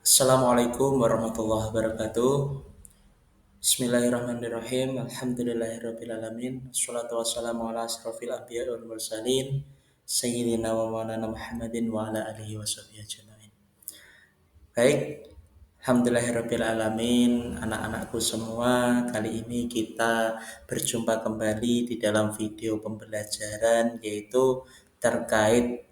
Assalamualaikum warahmatullahi wabarakatuh. Bismillahirrahmanirrahim. Alhamdulillahirrabbilalamin. Assalatu wassalamu ala asrafil anbiya wal mursalin. Sayyidina wa maulana Muhammadin wa ala alihi wa sahbihi ajma'in. Baik, Alhamdulillahirrabbilalamin. Anak-anakku semua, kali ini kita berjumpa kembali di dalam video pembelajaran yaitu terkait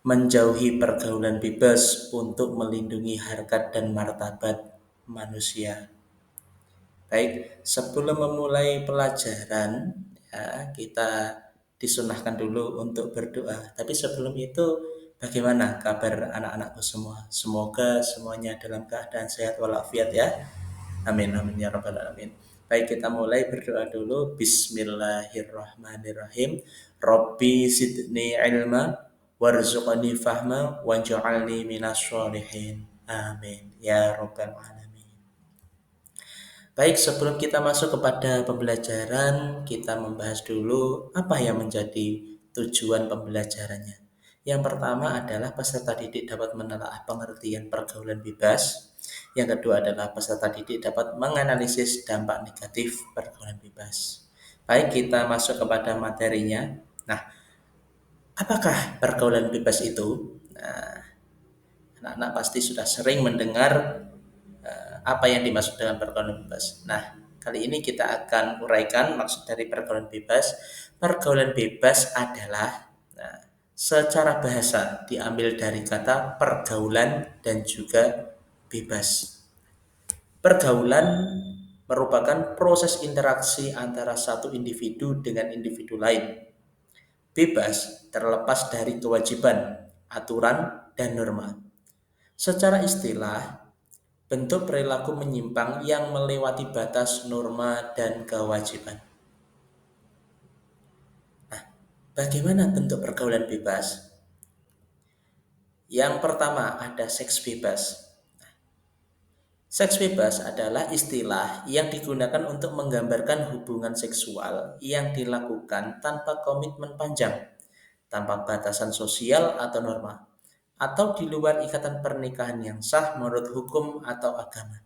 menjauhi pergaulan bebas untuk melindungi harkat dan martabat manusia. Baik, sebelum memulai pelajaran, ya, kita disunahkan dulu untuk berdoa. Tapi sebelum itu, bagaimana kabar anak-anakku semua? Semoga semuanya dalam keadaan sehat walafiat ya. Amin, amin ya rabbal alamin. Baik, kita mulai berdoa dulu. Bismillahirrahmanirrahim. Rabbi zidni ilma warzuqni fahma wanja'alni minas sholihin. Amin ya rabbal alamin. Baik, sebelum kita masuk kepada pembelajaran, kita membahas dulu apa yang menjadi tujuan pembelajarannya. Yang pertama adalah peserta didik dapat menelaah pengertian pergaulan bebas. Yang kedua adalah peserta didik dapat menganalisis dampak negatif pergaulan bebas. Baik, kita masuk kepada materinya. Nah, apakah pergaulan bebas itu? Nah, anak-anak pasti sudah sering mendengar apa yang dimaksud dengan pergaulan bebas. Nah, kali ini kita akan uraikan maksud dari pergaulan bebas. Pergaulan bebas adalah secara bahasa diambil dari kata pergaulan dan juga bebas. Pergaulan merupakan proses interaksi antara satu individu dengan individu lain. Bebas terlepas dari kewajiban, aturan, dan norma. Secara istilah, bentuk perilaku menyimpang yang melewati batas norma dan kewajiban. Nah, bagaimana bentuk pergaulan bebas? Yang pertama ada seks bebas. Seks bebas adalah istilah yang digunakan untuk menggambarkan hubungan seksual yang dilakukan tanpa komitmen panjang, tanpa batasan sosial atau norma, atau di luar ikatan pernikahan yang sah menurut hukum atau agama.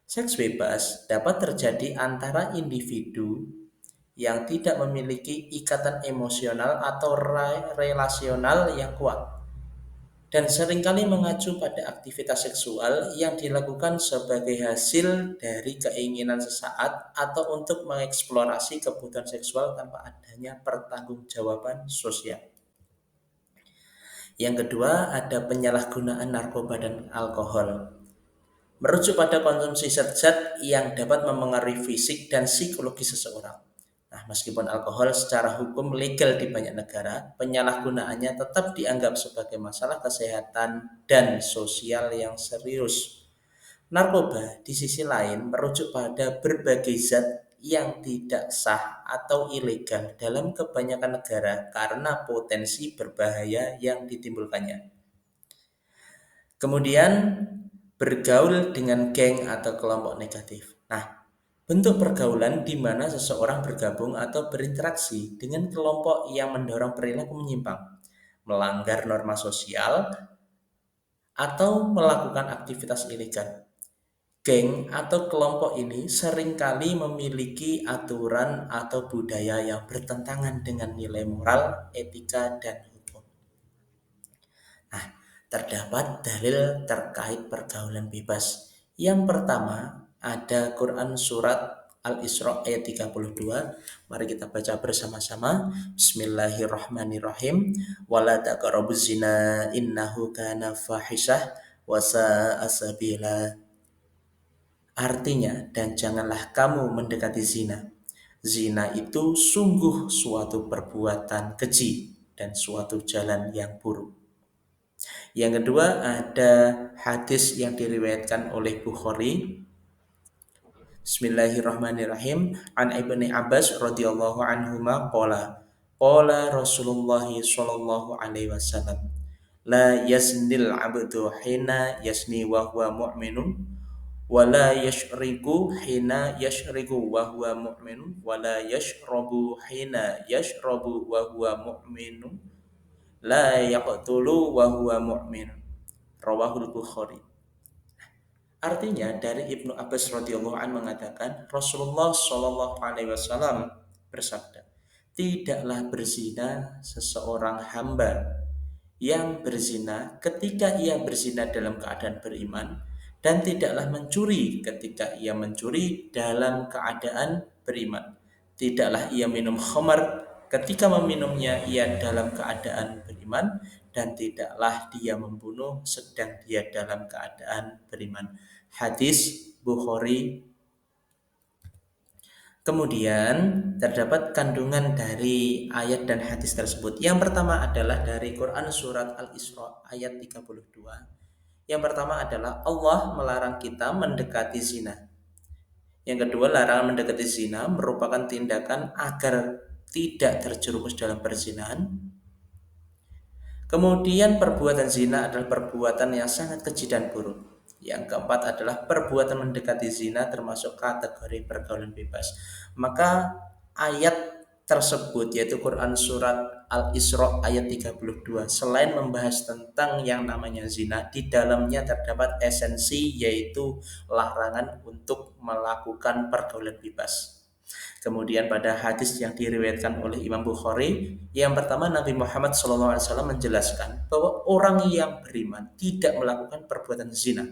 Seks bebas dapat terjadi antara individu yang tidak memiliki ikatan emosional atau relasional yang kuat dan seringkali mengacu pada aktivitas seksual yang dilakukan sebagai hasil dari keinginan sesaat atau untuk mengeksplorasi kebutuhan seksual tanpa adanya pertanggungjawaban sosial. Yang kedua, ada penyalahgunaan narkoba dan alkohol. Merujuk pada konsumsi zat-zat yang dapat mempengaruhi fisik dan psikologi seseorang. Nah, meskipun alkohol secara hukum legal di banyak negara, penyalahgunaannya tetap dianggap sebagai masalah kesehatan dan sosial yang serius. Narkoba di sisi lain merujuk pada berbagai zat yang tidak sah atau ilegal dalam kebanyakan negara karena potensi berbahaya yang ditimbulkannya. Kemudian bergaul dengan geng atau kelompok negatif. Nah, bentuk pergaulan di mana seseorang bergabung atau berinteraksi dengan kelompok yang mendorong perilaku menyimpang, melanggar norma sosial, atau melakukan aktivitas ilegal. Geng atau kelompok ini seringkali memiliki aturan atau budaya yang bertentangan dengan nilai moral, etika, dan hukum. Nah, terdapat dalil terkait pergaulan bebas. Yang pertama, ada Quran surat Al-Isra ayat 32. Mari kita baca bersama-sama. Bismillahirrahmanirrahim. Wala taqrabuz zina innahu kana fahisyah wa sa'a sabila. Artinya, dan janganlah kamu mendekati zina. Zina itu sungguh suatu perbuatan keji dan suatu jalan yang buruk. Yang kedua ada hadis yang diriwayatkan oleh Bukhari. Bismillahirrahmanirrahim. An Ibni Abbas radhiyallahu anhuma qala Rasulullah sallallahu alaihi wasallam la yasnil abdu hina yasni wa huwa mu'minun wa la yashriku hina yashriku wa huwa mu'minun wa la yashrabu hina yashrabu wa huwa mu'minun la yaqtulu wa huwa mu'min. Rawahul Bukhari. Artinya dari Ibnu Abbas radhiyallahu an mengatakan Rasulullah Shallallahu alaihi wasallam bersabda, "Tidaklah berzina seseorang hamba yang berzina ketika ia berzina dalam keadaan beriman, dan tidaklah mencuri ketika ia mencuri dalam keadaan beriman. Tidaklah ia minum khamar ketika meminumnya ia dalam keadaan beriman, dan tidaklah dia membunuh sedang dia dalam keadaan beriman." Hadis Bukhari. Kemudian terdapat kandungan dari ayat dan hadis tersebut. Yang pertama adalah dari Quran surat Al-Isra ayat 32. Yang pertama adalah Allah melarang kita mendekati zina. Yang kedua, larangan mendekati zina merupakan tindakan agar tidak terjerumus dalam perzinahan. Kemudian perbuatan zina adalah perbuatan yang sangat keji dan buruk. Yang keempat adalah perbuatan mendekati zina termasuk kategori pergaulan bebas. Maka ayat tersebut yaitu Quran surat Al-Isra ayat 32 selain membahas tentang yang namanya zina, di dalamnya terdapat esensi yaitu larangan untuk melakukan pergaulan bebas. Kemudian pada hadis yang diriwayatkan oleh Imam Bukhari, yang pertama Nabi Muhammad SAW menjelaskan bahwa orang yang beriman tidak melakukan perbuatan zina.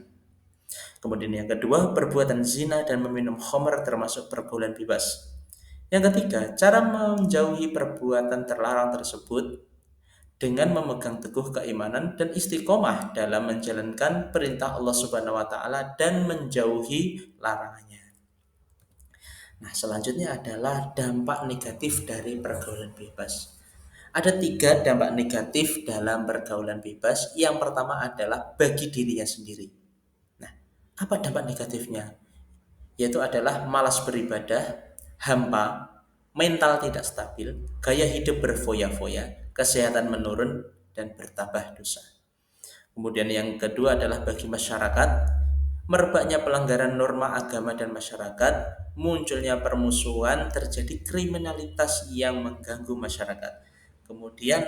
Kemudian yang kedua, perbuatan zina dan meminum khamr termasuk pergaulan bebas. Yang ketiga, cara menjauhi perbuatan terlarang tersebut dengan memegang teguh keimanan dan istiqomah dalam menjalankan perintah Allah Subhanahu wa taala dan menjauhi larangannya. Nah, selanjutnya adalah dampak negatif dari pergaulan bebas. Ada 3 dampak negatif dalam pergaulan bebas. Yang pertama adalah bagi dirinya sendiri. Nah, apa dampak negatifnya? Yaitu adalah malas beribadah, hampa, mental tidak stabil, gaya hidup berfoya-foya, kesehatan menurun, dan bertambah dosa. Kemudian yang kedua adalah bagi masyarakat, merebaknya pelanggaran norma agama dan masyarakat, munculnya permusuhan, terjadi kriminalitas yang mengganggu masyarakat. Kemudian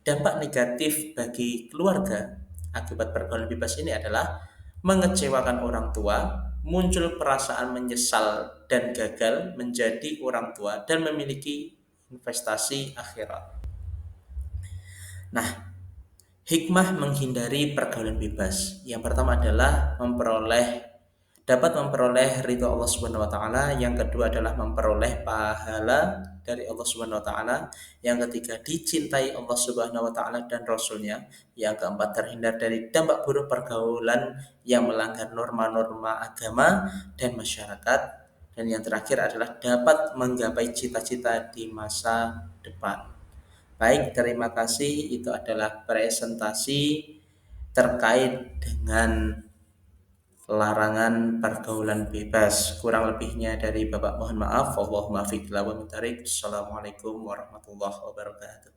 dampak negatif bagi keluarga akibat pergaulan bebas ini adalah mengecewakan orang tua, muncul perasaan menyesal dan gagal menjadi orang tua dan memiliki investasi akhirat. Nah, hikmah menghindari pergaulan bebas. Yang pertama adalah dapat memperoleh ridho Allah Subhanahu wa taala, yang kedua adalah memperoleh pahala dari Allah Subhanahu wa taala, yang ketiga dicintai Allah Subhanahu wa taala dan rasulnya, yang keempat terhindar dari dampak buruk pergaulan yang melanggar norma-norma agama dan masyarakat, dan yang terakhir adalah dapat menggapai cita-cita di masa depan. Baik, terima kasih. Itu adalah presentasi terkait dengan larangan pergaulan bebas. Kurang lebihnya dari Bapak mohon maaf. Wallahul muwaffiq ila aqwamit thoriq. Assalamualaikum warahmatullahi wabarakatuh.